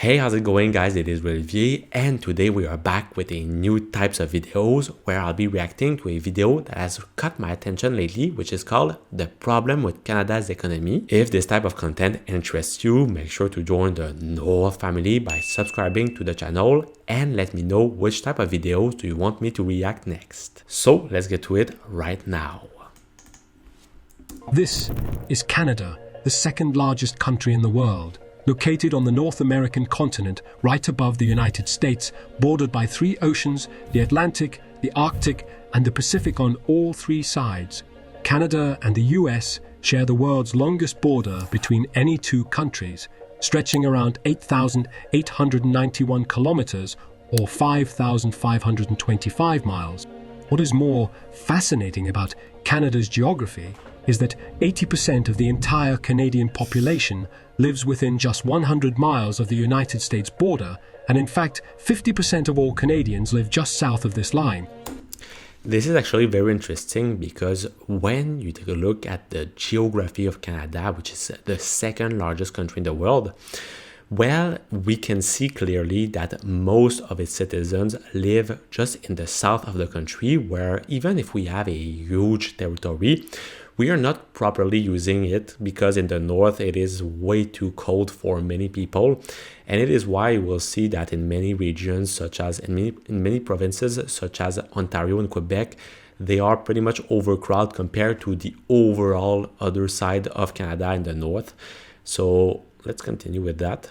Hey, how's it going, guys? It is Olivier, and today we are back with a new types of videos where I'll be reacting to a video that has caught my attention lately, which is called The Problem with Canada's Economy. If this type of content interests you, make sure to join the Noah family by subscribing to the channel and let me know which type of videos do you want me to react next. So let's get to it right now. This is Canada, the second largest country in the world. Located on the North American continent, right above the United States, bordered by three oceans, the Atlantic, the Arctic, and the Pacific on all three sides. Canada and the US share the world's longest border between any two countries, stretching around 8,891 kilometers or 5,525 miles. What is more fascinating about Canada's geography is that 80% of the entire Canadian population lives within just 100 miles of the United States border, and in fact, 50% of all Canadians live just south of this line. This is actually very interesting because when you take a look at the geography of Canada, which is the second largest country in the world, well, we can see clearly that most of its citizens live just in the south of the country, where even if we have a huge territory, we are not properly using it because in the north it is way too cold for many people, and it is why we'll see that in many regions, such as in many provinces such as Ontario and Quebec, they are pretty much overcrowded compared to the overall other side of Canada in the north. So let's continue with that.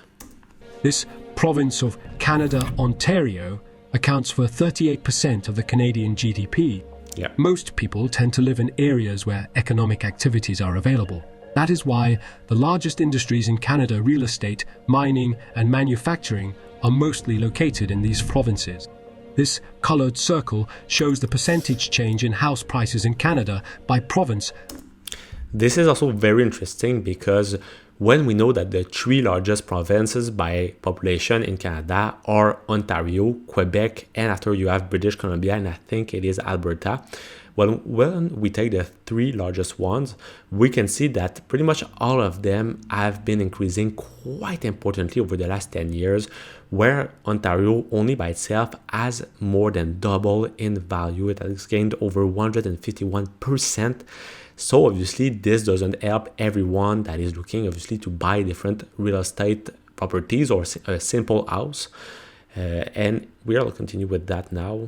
This province of Canada, Ontario, accounts for 38% of the Canadian GDP. Yeah. Most people tend to live in areas where economic activities are available. That is why the largest industries in Canada, real estate, mining, and manufacturing, are mostly located in these provinces. This colored circle shows the percentage change in house prices in Canada by province. This is also very interesting because when we know that the three largest provinces by population in Canada are Ontario, Quebec, and after you have British Columbia, and I think it is Alberta. Well, when we take the three largest ones, we can see that pretty much all of them have been increasing quite importantly over the last 10 years, where Ontario only by itself has more than double in value. It has gained over 151%. So obviously this doesn't help everyone that is looking obviously to buy different real estate properties or a simple house. And we'll continue with that now.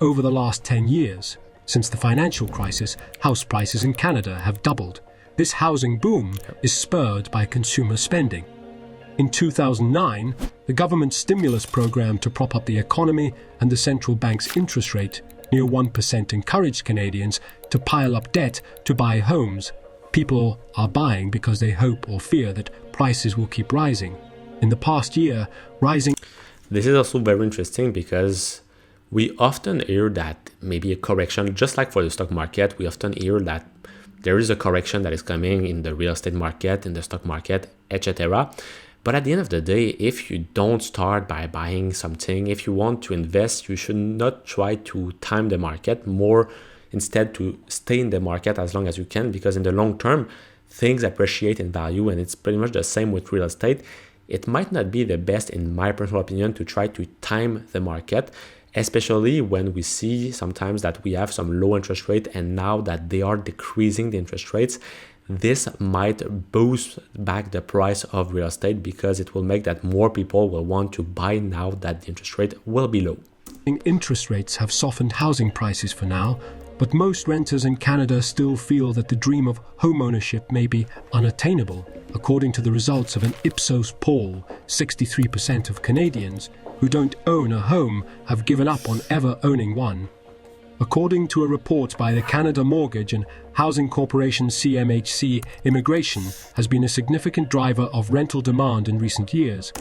Over the last 10 years, since the financial crisis, house prices in Canada have doubled. This housing boom is spurred by consumer spending. In 2009, the government stimulus program to prop up the economy and the central bank's interest rate, near 1%, encouraged Canadians to pile up debt to buy homes. People are buying because they hope or fear that prices will keep rising. In the past year, rising... This is also very interesting because we often hear that maybe a correction, just like for the stock market, we often hear that there is a correction that is coming in the real estate market, in the stock market, etc. But at the end of the day, if you don't start by buying something, if you want to invest, you should not try to time the market, more instead to stay in the market as long as you can, because in the long term, things appreciate in value, and it's pretty much the same with real estate. It might not be the best, in my personal opinion, to try to time the market, especially when we see sometimes that we have some low interest rate, and now that they are decreasing the interest rates, this might boost back the price of real estate because it will make that more people will want to buy now that the interest rate will be low. Interest rates have softened housing prices for now, but most renters in Canada still feel that the dream of homeownership may be unattainable. According to the results of an Ipsos poll, 63% of Canadians who don't own a home have given up on ever owning one. According to a report by the Canada Mortgage and Housing Corporation CMHC, immigration has been a significant driver of rental demand in recent years.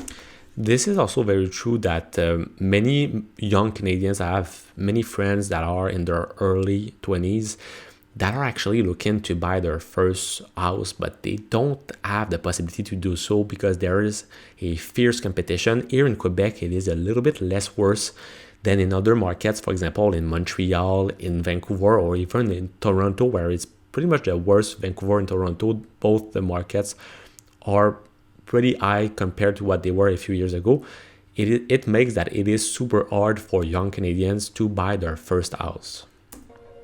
This is also very true that many young Canadians, I have many friends that are in their early 20s that are actually looking to buy their first house, but they don't have the possibility to do so because there is a fierce competition. Here in Quebec, it is a little bit less worse than in other markets, for example, in Montreal, in Vancouver, or even in Toronto, where it's pretty much the worst. Vancouver and Toronto, both the markets are pretty high compared to what they were a few years ago, it makes that it is super hard for young Canadians to buy their first house.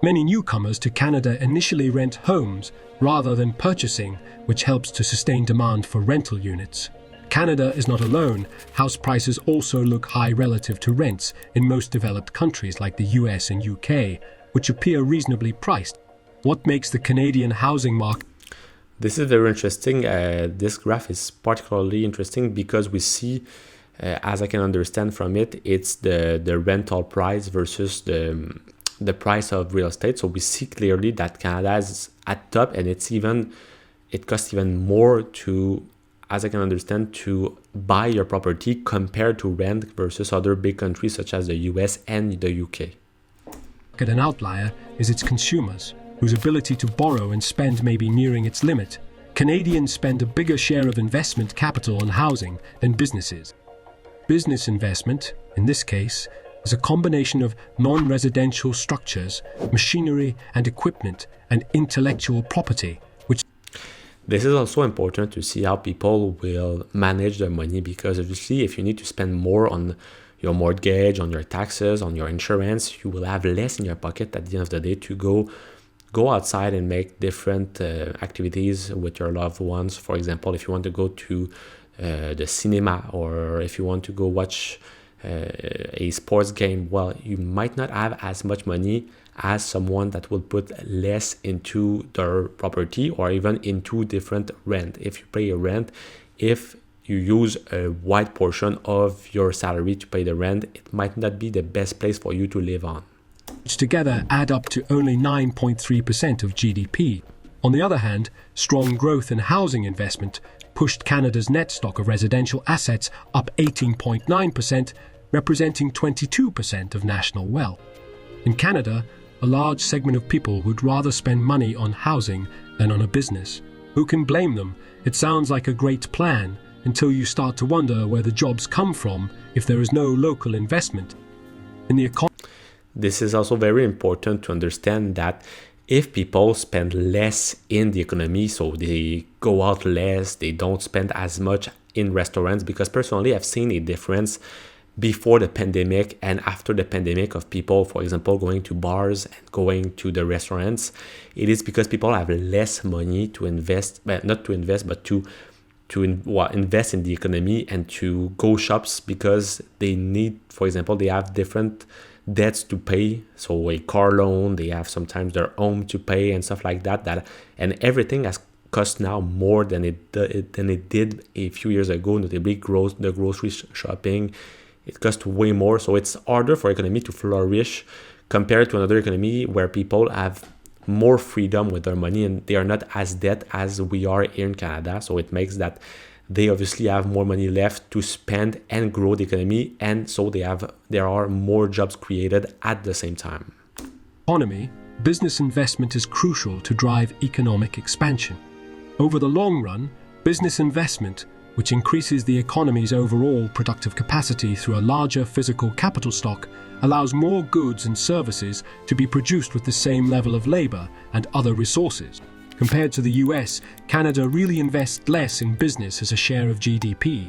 Many newcomers to Canada initially rent homes rather than purchasing, which helps to sustain demand for rental units. Canada is not alone. House prices also look high relative to rents in most developed countries like the US and UK, which appear reasonably priced. What makes the Canadian housing market? This is very interesting. This graph is particularly interesting because we see, as I can understand from it, it's the rental price versus the price of real estate. So we see clearly that Canada is at top, and it costs even more to, as I can understand, to buy your property compared to rent versus other big countries such as the US and the UK. An outlier is its consumers, whose ability to borrow and spend may be nearing its limit. Canadians spend a bigger share of investment capital on housing than businesses. Business investment, in this case, is a combination of non-residential structures, machinery and equipment, and intellectual property. This is also important to see how people will manage their money, because obviously if you need to spend more on your mortgage, on your taxes, on your insurance, you will have less in your pocket at the end of the day to go outside and make different activities with your loved ones. For example, if you want to go to the cinema, or if you want to go watch a sports game, well, you might not have as much money as someone that will put less into their property or even into different rent. If you pay a rent, if you use a wide portion of your salary to pay the rent, it might not be the best place for you to live on. Which together add up to only 9.3% of GDP. On the other hand, strong growth in housing investment pushed Canada's net stock of residential assets up 18.9%, representing 22% of national wealth. In Canada, a large segment of people would rather spend money on housing than on a business. Who can blame them? It sounds like a great plan until you start to wonder where the jobs come from if there is no local investment. In the economy. This is also very important to understand that if people spend less in the economy, so they go out less, they don't spend as much in restaurants, because personally I've seen a difference before the pandemic and after the pandemic of people, for example, going to bars and going to the restaurants. It is because people have less money to invest, not to invest, but to invest in the economy and to go shops, because they need, for example, they have different debts to pay. So a car loan, they have sometimes their home to pay and stuff like that. And everything has cost now more than it did a few years ago, notably the grocery shopping. It costs way more, so it's harder for economy to flourish compared to another economy where people have more freedom with their money and they are not as debt as we are here in Canada. So it makes that they obviously have more money left to spend and grow the economy, and so there are more jobs created at the same time. Economy, business investment is crucial to drive economic expansion. Over the long run, business investment, which increases the economy's overall productive capacity through a larger physical capital stock, allows more goods and services to be produced with the same level of labor and other resources. Compared to the US, Canada really invests less in business as a share of GDP.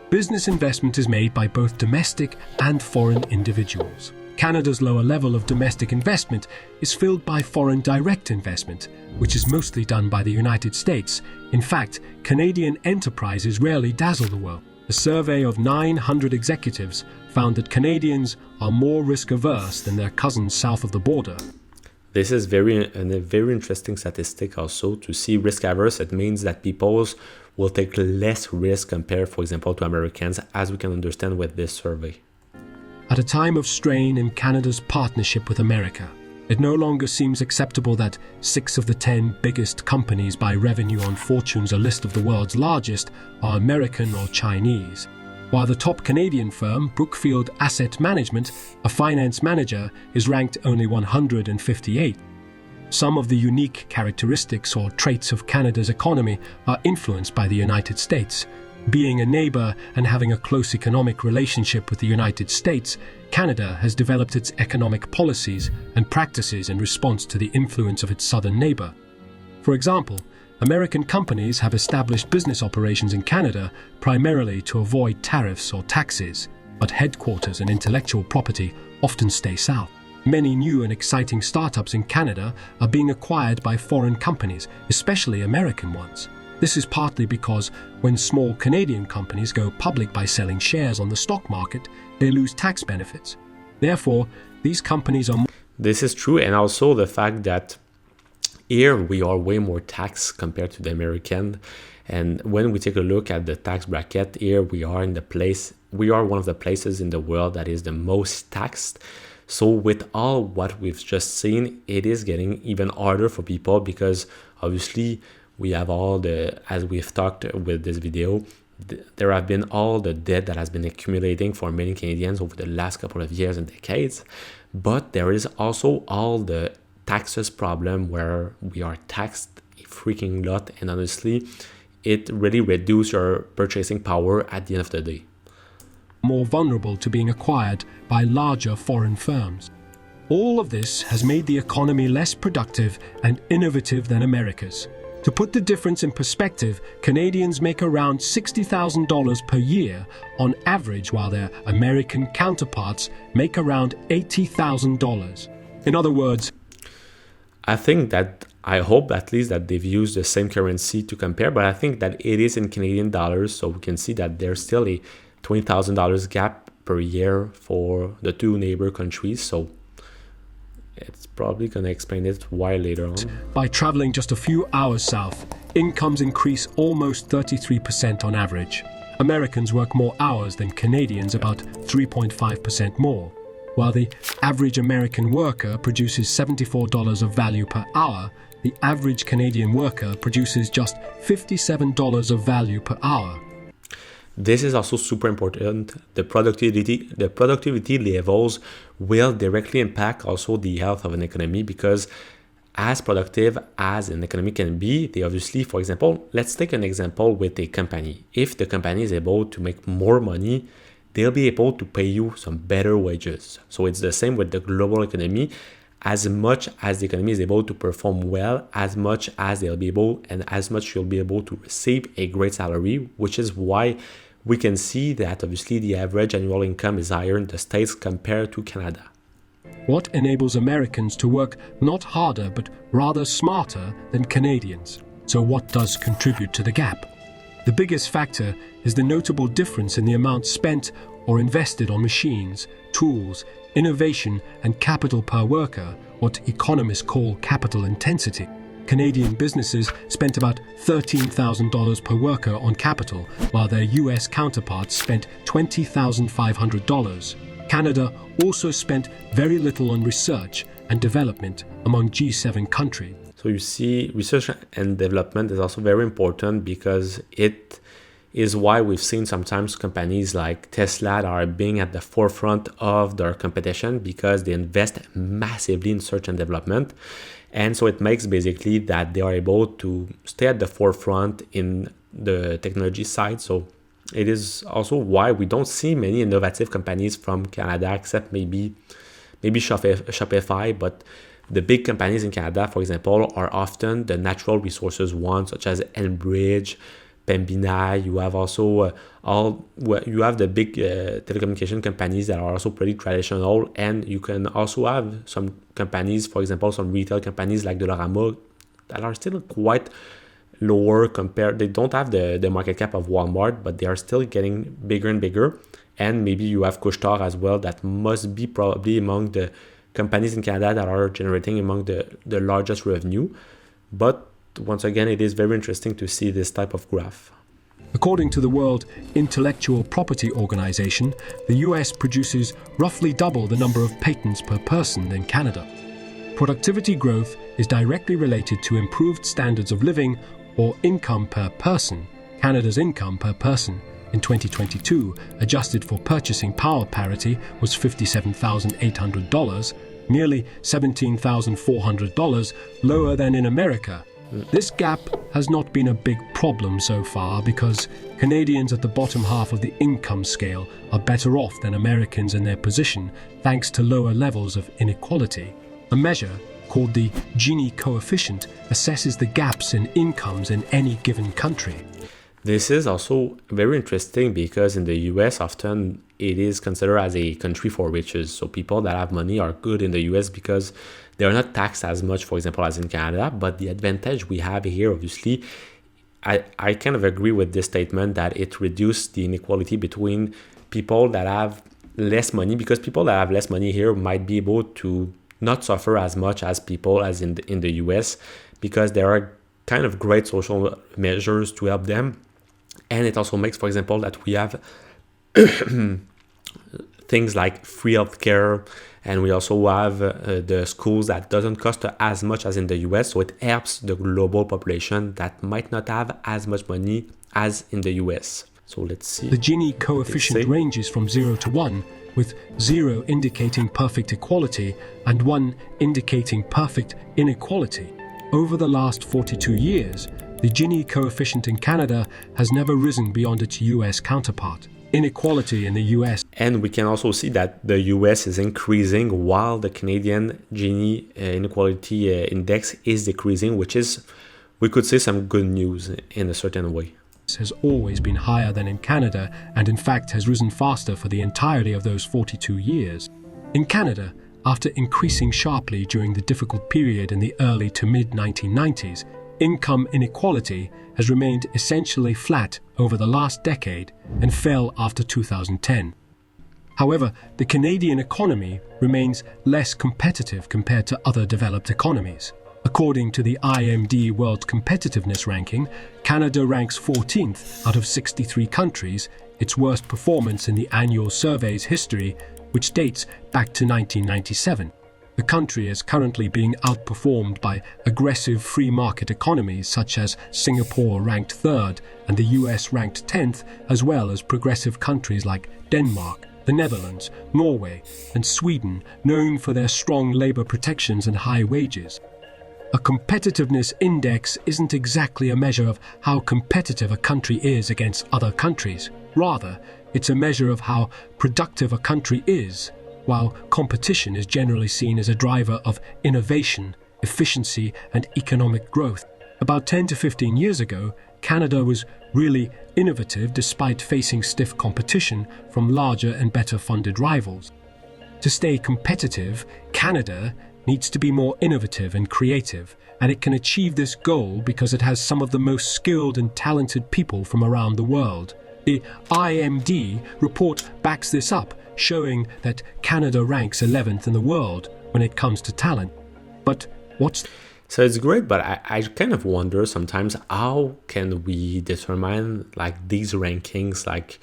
Business investment is made by both domestic and foreign individuals. Canada's lower level of domestic investment is filled by foreign direct investment, which is mostly done by the United States. In fact, Canadian enterprises rarely dazzle the world. A survey of 900 executives found that Canadians are more risk-averse than their cousins south of the border. This is a very interesting statistic also to see risk-averse. It means that people will take less risk compared, for example, to Americans, as we can understand with this survey. At a time of strain in Canada's partnership with America, it no longer seems acceptable that 6 of the 10 biggest companies by revenue on Fortune's a list of the world's largest are American or Chinese. While the top Canadian firm, Brookfield Asset Management, a finance manager, is ranked only 158. Some of the unique characteristics or traits of Canada's economy are influenced by the United States. Being a neighbor and having a close economic relationship with the United States, Canada has developed its economic policies and practices in response to the influence of its southern neighbor. For example, American companies have established business operations in Canada primarily to avoid tariffs or taxes, but headquarters and intellectual property often stay south. Many new and exciting startups in Canada are being acquired by foreign companies, especially American ones. This is partly because when small Canadian companies go public by selling shares on the stock market, they lose tax benefits. Therefore, these companies are... This is true, and also the fact that here we are way more taxed compared to the American. And when we take a look at the tax bracket, here we are one of the places in the world that is the most taxed. So with all what we've just seen, it is getting even harder for people because obviously we have all the, as we've talked with this video, there have been all the debt that has been accumulating for many Canadians over the last couple of years and decades. But there is also all the taxes problem where we are taxed a freaking lot. And honestly, it really reduces your purchasing power at the end of the day. More vulnerable to being acquired by larger foreign firms. All of this has made the economy less productive and innovative than America's. To put the difference in perspective, Canadians make around $60,000 per year on average, while their American counterparts make around $80,000. In other words, I hope at least that they've used the same currency to compare, but I think that it is in Canadian dollars, so we can see that there's still a $20,000 gap per year for the two neighbor countries. So it's probably going to explain it why later on. By traveling just a few hours south, incomes increase almost 33% on average. Americans work more hours than Canadians, about 3.5% more. While the average American worker produces $74 of value per hour, the average Canadian worker produces just $57 of value per hour. This is also super important. The productivity levels will directly impact also the health of an economy, because as productive as an economy can be, they obviously, for example, let's take an example with a company. If the company is able to make more money, they'll be able to pay you some better wages. So it's the same with the global economy. As much as the economy is able to perform well, as much as they'll be able and as much you'll be able to receive a great salary, which is why we can see that obviously the average annual income is higher in the States compared to Canada. What enables Americans to work not harder but rather smarter than Canadians? So what does contribute to the gap? The biggest factor is the notable difference in the amount spent or invested on machines, tools, innovation, and capital per worker, what economists call capital intensity. Canadian businesses spent about $13,000 per worker on capital, while their US counterparts spent $20,500. Canada also spent very little on research and development among G7 countries. So you see, research and development is also very important, because it is why we've seen sometimes companies like Tesla that are being at the forefront of their competition, because they invest massively in research and development. And so it makes basically that they are able to stay at the forefront in the technology side. So it is also why we don't see many innovative companies from Canada, except maybe Shopify. But the big companies in Canada, for example, are often the natural resources ones, such as Enbridge, Pembina. You have also you have the big telecommunication companies that are also pretty traditional, and you can also have some companies, for example, some retail companies like Dollarama, that are still quite lower compared. They don't have the market cap of Walmart, but they are still getting bigger and bigger. And maybe you have Couche-Tard as well, that must be probably among the companies in Canada that are generating among the largest revenue. But once again, it is very interesting to see this type of graph. According to the World Intellectual Property Organization, the US produces roughly double the number of patents per person than Canada. Productivity growth is directly related to improved standards of living or income per person. Canada's income per person in 2022, adjusted for purchasing power parity, was $57,800, nearly $17,400 lower than in America. This gap has not been a big problem so far, because Canadians at the bottom half of the income scale are better off than Americans in their position, thanks to lower levels of inequality. A measure called called the Gini coefficient, assesses the gaps in incomes in any given country. This is also very interesting because in the US, often it is considered as a country for riches. So people that have money are good in the US because they are not taxed as much, for example, as in Canada. But the advantage we have here, obviously, I kind of agree with this statement that it reduces the inequality between people that have less money, because people that have less money here might be able to not suffer as much as people as in the US, because there are kind of great social measures to help them. And it also makes, for example, that we have things like free healthcare, and we also have the schools that doesn't cost as much as in the US. So it helps the global population that might not have as much money as in the US. So let's see. The Gini coefficient ranges from 0 to 1, with 0 indicating perfect equality and 1 indicating perfect inequality. Over the last 42 years, the Gini coefficient in Canada has never risen beyond its US counterpart. Inequality in the US. And we can also see that the US is increasing while the Canadian Gini inequality index is decreasing, which is, we could say, some good news in a certain way. Has always been higher than in Canada, and in fact has risen faster for the entirety of those 42 years. In Canada, after increasing sharply during the difficult period in the early to mid-1990s, income inequality has remained essentially flat over the last decade and fell after 2010. However, the Canadian economy remains less competitive compared to other developed economies. According to the IMD World Competitiveness Ranking, Canada ranks 14th out of 63 countries, its worst performance in the annual survey's history, which dates back to 1997. The country is currently being outperformed by aggressive free market economies such as Singapore, ranked 3rd, and the US, ranked 10th, as well as progressive countries like Denmark, the Netherlands, Norway, and Sweden, known for their strong labor protections and high wages. A competitiveness index isn't exactly a measure of how competitive a country is against other countries. Rather, it's a measure of how productive a country is, while competition is generally seen as a driver of innovation, efficiency, and economic growth. About 10 to 15 years ago, Canada was really innovative despite facing stiff competition from larger and better funded rivals. To stay competitive, Canada needs to be more innovative and creative, and it can achieve this goal because it has some of the most skilled and talented people from around the world. The IMD report backs this up, showing that Canada ranks 11th in the world when it comes to talent. But what's... So it's great, but I kind of wonder sometimes, how can we determine like these rankings, like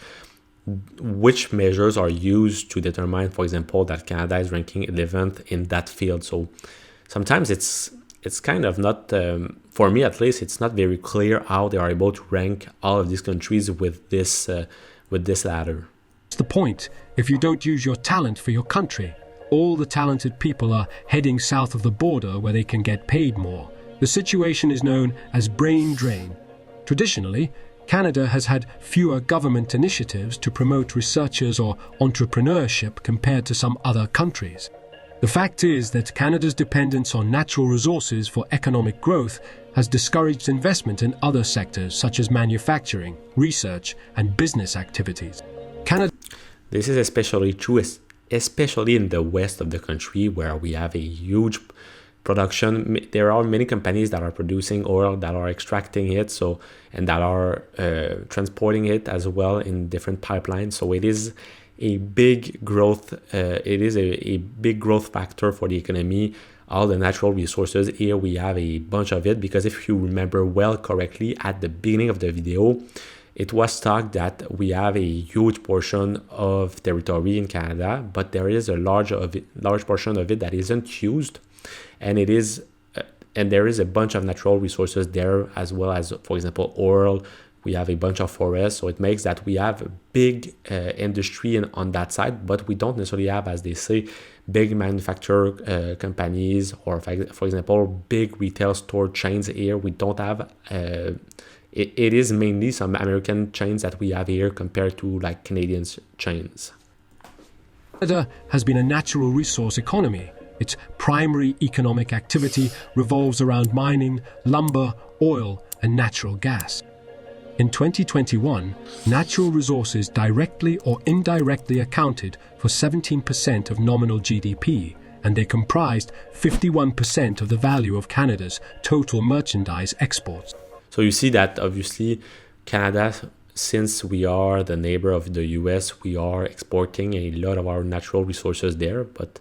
which measures are used to determine, for example, that Canada is ranking 11th in that field. So sometimes it's kind of not, for me at least, it's not very clear how they are able to rank all of these countries with this ladder. What's the point if you don't use your talent for your country? All the talented people are heading south of the border where they can get paid more. The situation is known as brain drain. Traditionally, Canada has had fewer government initiatives to promote researchers or entrepreneurship compared to some other countries. The fact is that Canada's dependence on natural resources for economic growth has discouraged investment in other sectors such as manufacturing, research, and business activities. This is especially true, especially in the west of the country, where we have a huge production. There are many companies that are producing oil, that are extracting it, and that are transporting it as well in different pipelines. So it is a big growth. It is a big growth factor for the economy. All the natural resources here, we have a bunch of it, because if you remember well correctly at the beginning of the video, it was talked that we have a huge portion of territory in Canada, but there is a large portion of it that isn't used, and there is a bunch of natural resources there, as well as, for example, oil. We have a bunch of forests, so it makes that we have a big industry on that side, but we don't necessarily have, as they say, big manufacturer companies, or for example, big retail store chains here. We don't have. It is mainly some American chains that we have here compared to like Canadian chains. Canada has been a natural resource economy, Its primary economic activity revolves around mining, lumber, oil, and natural gas. In 2021, natural resources directly or indirectly accounted for 17% of nominal GDP, and they comprised 51% of the value of Canada's total merchandise exports. So you see that obviously Canada, since we are the neighbor of the US, we are exporting a lot of our natural resources there, but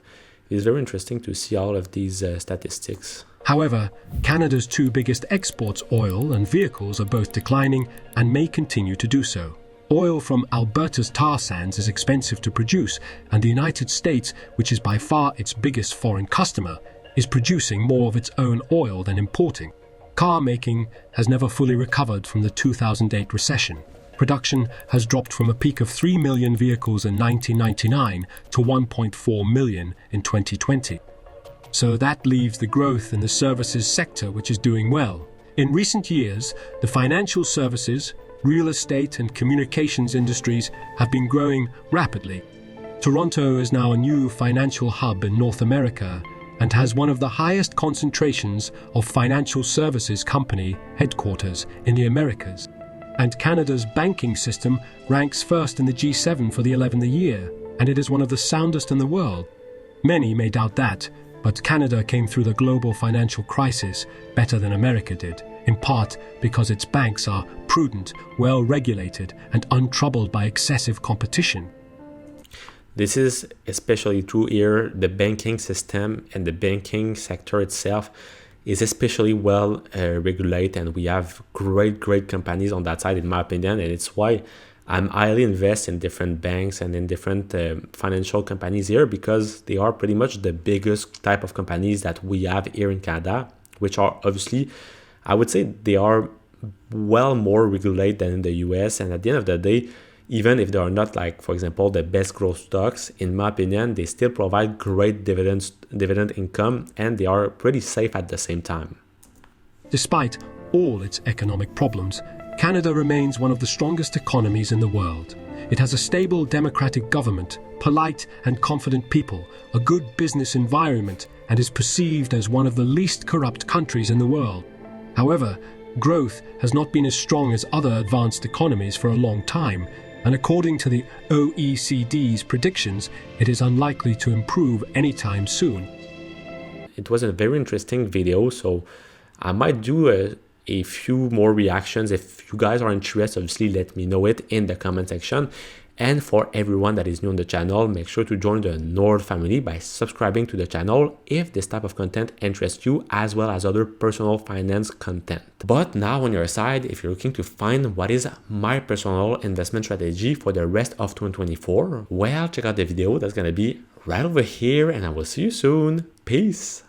it's very interesting to see all of these statistics. However, Canada's two biggest exports, oil and vehicles, are both declining and may continue to do so. Oil from Alberta's tar sands is expensive to produce, and the United States, which is by far its biggest foreign customer, is producing more of its own oil than importing. Car making has never fully recovered from the 2008 recession. Production has dropped from a peak of 3 million vehicles in 1999 to 1.4 million in 2020. So that leaves the growth in the services sector, which is doing well. In recent years, the financial services, real estate, and communications industries have been growing rapidly. Toronto is now a new financial hub in North America and has one of the highest concentrations of financial services company headquarters in the Americas. And Canada's banking system ranks first in the G7 for the 11th year, and it is one of the soundest in the world. Many may doubt that, but Canada came through the global financial crisis better than America did, in part because its banks are prudent, well-regulated, and untroubled by excessive competition. This is especially true here. The banking system and the banking sector itself is especially well regulated, and we have great companies on that side, in my opinion, and it's why I'm highly invested in different banks and in different financial companies here, because they are pretty much the biggest type of companies that we have here in Canada, which are obviously, I would say they are well more regulated than in the US. And at the end of the day, even if they are not, like, for example, the best growth stocks, in my opinion, they still provide great dividend income, and they are pretty safe at the same time. Despite all its economic problems, Canada remains one of the strongest economies in the world. It has a stable democratic government, polite and confident people, a good business environment, and is perceived as one of the least corrupt countries in the world. However, growth has not been as strong as other advanced economies for a long time, and according to the OECD's predictions, it is unlikely to improve anytime soon. It was a very interesting video, so I might do a few more reactions. If you guys are interested, obviously let me know it in the comment section. And for everyone that is new on the channel, make sure to join the Nord family by subscribing to the channel if this type of content interests you, as well as other personal finance content. But now on your side, if you're looking to find what is my personal investment strategy for the rest of 2024, well, check out the video that's going to be right over here, and I will see you soon. Peace.